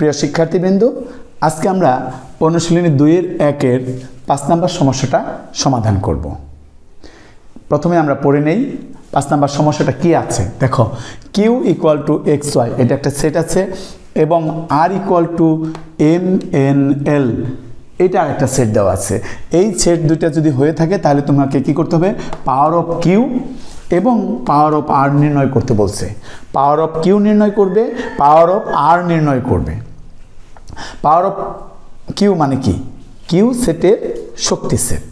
প্রিয় শিক্ষার্থীবৃন্দ, আজকে আমরা অনুশীলনী 2-1 5 নম্বর সমস্যাটা সমাধান করব। প্রথমে আমরা পড়ে নেই 5 নম্বর সমস্যাটা কি আছে। দেখো, q = xy, এটা একটা সেট আছে, এবং r = mnl, এটা একটা সেট দেওয়া আছে। এই সেট দুইটা যদি হয়ে থাকে তাহলে তোমাকে কি করতে হবে, পাওয়ার অফ q এবং পাওয়ার অফ r নির্ণয় করতে বলছে। পাওয়ার অফ q নির্ণয় করবে, পাওয়ার অফ r নির্ণয় করবে। পাওয়ার অফ q মানে কি? q সেটের শক্তি সেট,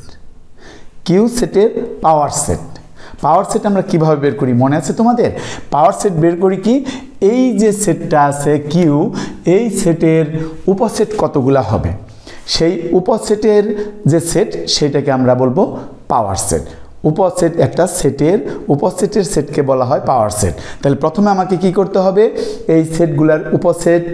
q সেটের পাওয়ার সেট। পাওয়ার সেট আমরা কিভাবে বের করি মনে আছে তোমাদের? পাওয়ার সেট বের করি কি, এই যে সেটটা আছে q, এই সেটের উপসেট কতগুলা হবে, সেই উপসেটের যে সেট সেটাকে আমরা বলবো পাওয়ার সেট। উপসেট, একটা সেটের উপসেটের সেটকে বলা হয় পাওয়ার সেট। তাহলে প্রথমে আমাকে কি করতে হবে, এই সেটগুলার উপসেট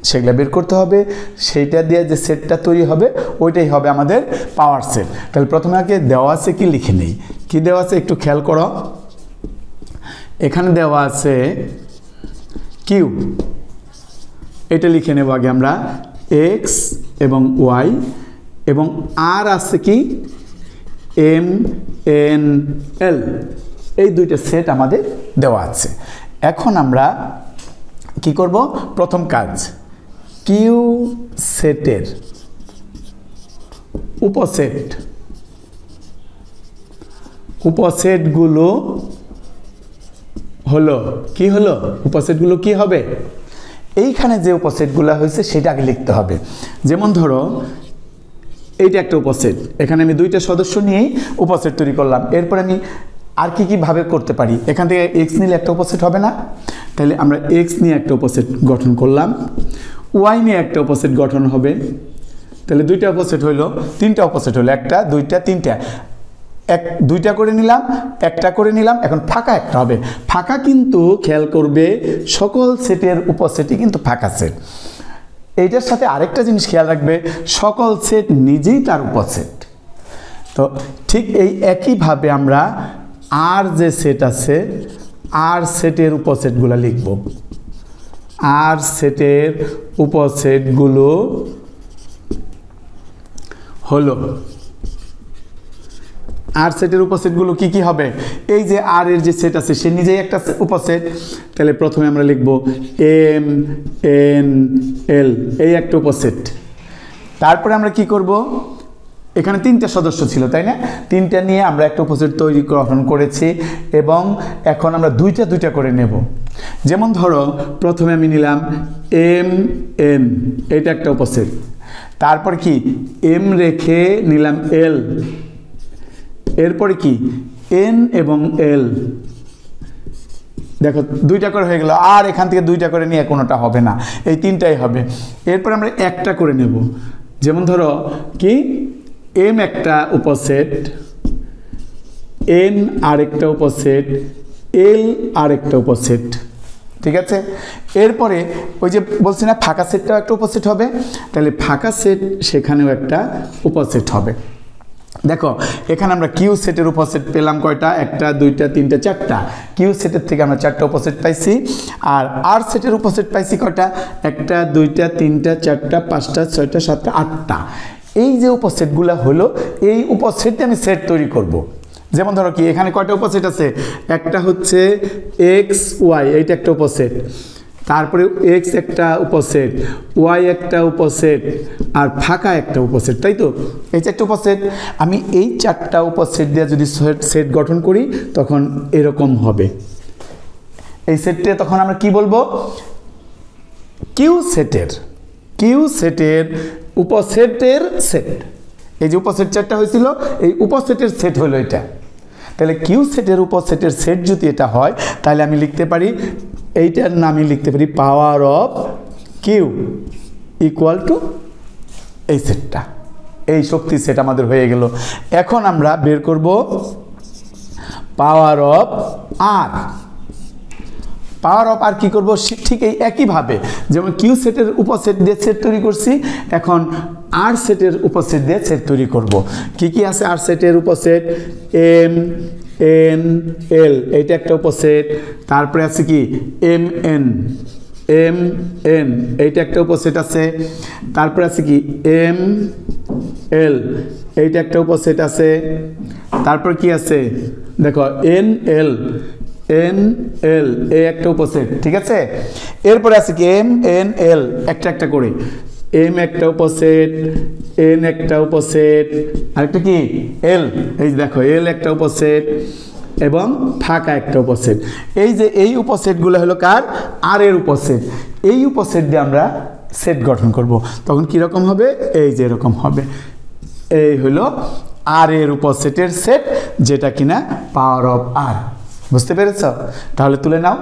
সেগুলা বের করতে হবে, সেইটা দিয়ে যে সেটটা তৈরি হবে ওইটাই হবে আমাদের পাওয়ার সেট। তাহলে প্রথমে আগে দেওয়া আছে কি লিখে নেই। কি দেওয়া আছে একটু খেয়াল করো। এখানে দেওয়া আছে কিউ, এটা লিখে নেব আগে আমরা, এক্স এবং ওয়াই, এবং আর আছে কি এম এন এল, এই দুইটা সেট আমাদের দেওয়া আছে। এখন আমরা কি করব, প্রথম কাজ, কিউ সেটের উপসেটগুলো হলো কি হলো, উপসেটগুলো কি হবে, এইখানে যে উপসেটগুলো হয়েছে সেটা আগে লিখতে হবে। যেমন ধরো এইটা একটা উপসেট, এখানে আমি দুইটা সদস্য নিয়েই উপসেট তৈরি করলাম। এরপর আমি আর কি ভাবে করতে পারি, এখান থেকে এক্স নিলে একটা উপসেট হবে না? তাহলে আমরা এক্স নিয়ে একটা উপসেট গঠন করলাম, ওয়াই নিয়ে একটা উপসেট গঠন হবে। তাহলে দুইটা উপসেট হইলো, তিনটা উপসেট হলো, একটা দুইটা তিনটা, দুইটা করে নিলাম, একটা করে নিলাম, এখন ফাঁকা একটা হবে। ফাঁকা কিন্তু খেয়াল করবে, সকল সেটের উপসেটই কিন্তু ফাঁকা সেট। এইটার সাথে আরেকটা জিনিস খেয়াল রাখবে, সকল সেট নিজেই তার উপসেট। তো ঠিক এই একইভাবে আমরা আর যে সেট আছে, আর সেটের উপসেটগুলো লিখব। আর সেটের উপসেটগুলো হলো, আর সেটের উপসেটগুলো কি কি হবে, এই যে আর এর যে সেট আছে সে নিজেই একটা উপসেট। তাহলে প্রথমে আমরা লিখব এম এন এল, এই একটা উপসেট। তারপরে আমরা কি করব, এখানে তিনটা সদস্য ছিল তাই না, তিনটা নিয়ে আমরা একটা উপসেট তৈরি গঠন করেছি, এবং এখন আমরা দুইটা দুইটা করে নেব। যেমন ধরো প্রথমে আমি নিলাম এম এন, এটা একটা উপসেট। তারপর কি এম রেখে নিলাম এল, এরপরে কি এন এবং এল, দেখো দুইটা করে হয়ে গেল। আর এখান থেকে দুইটা করে নিয়ে কোনোটা হবে না, এই তিনটাই হবে। এরপর আমরা একটা করে নেব। যেমন ধরো কি এম একটা উপসেট, এন আরেকটা উপসেট, এল আরেকটা উপসেট, ঠিক আছে। এরপরে ওই যে বলছি না ফাঁকা সেটটাও একটা উপসেট হবে, তাহলে ফাঁকা সেট সেখানেও একটা উপসেট হবে। দেখো এখানে আমরা কিউ সেটের উপসেট পেলাম কয়টা, একটা দুইটা তিনটা চারটা। কিউ সেটের থেকে আমরা চারটা উপসেট পাইছি। আর সেটের উপসেট পাইছি কয়টা, একটা দুইটা তিনটা চারটা পাঁচটা ছয়টা সাতটা আটটা। এই যে উপসেটগুলো হলো, এই উপসেটে আমি সেট তৈরি করব। যেমন ধরো কি এখানে কয়টা উপসেট আছে, একটা হচ্ছে এক্স ওয়াই, এইটা একটা উপসেট, তারপরে এক্স একটা উপসেট, ওয়াই একটা উপসেট, আর ফাঁকা একটা উপসেট, তাই তো, এই চারটা উপসেট। আমি এই চারটা উপসেট দিয়ে যদি সেট গঠন করি তখন এরকম হবে। এই সেটটা তখন আমরা কি বলবো, কিউ সেটের উপসেটের সেট। এই যে উপসেট চারটা হয়েছিল, এই উপসেটের সেট হলো এটা। তাহলে কিউ সেটের উপসেটের সেট যদি এটা হয়, তাহলে আমি লিখতে পারি, এইটার নামই লিখতে পারি power of Q equal to এই সেটটা। এই শক্তি সেট আমাদের হয়ে গেল। এখন আমরা বের করব power of R. Power of আর কি করব, ঠিক এই একইভাবে যেমন কিউ সেটের উপসেট দিয়ে সেট তৈরি করছি, এখন আর সেটের উপসেট দিয়ে সেট তৈরি করব। কি কি আছে আর সেটের উপসেট, এম এন এল, এইটা একটা উপসেট। তারপরে আছে কি এম এন, এম এন এইটা একটা উপসেট আছে। তারপরে আছে কি এম এল এইটা একটা উপসেট আছে। তারপর কি আছে দেখো এন এল এই একটা উপসেট, ঠিক আছে। এরপরে আছে কি এম এন এল একটা একটা করে, এম একটা উপসেট, এন একটা উপসেট, আরেকটা কি এল, এই দেখো এল একটা উপসেট এবং ফাঁকা একটা উপসেট। এই যে এই উপসেটগুলো হলো কার, আর এর উপসেট। এই উপসেট দিয়ে আমরা সেট গঠন করব, তখন কীরকম হবে, এই যে এরকম হবে। এই হলো আর এর উপসেটের সেট, যেটা কিনা পাওয়ার অফ আর। বুঝতে পেরেছ? তাহলে তুলে নাও।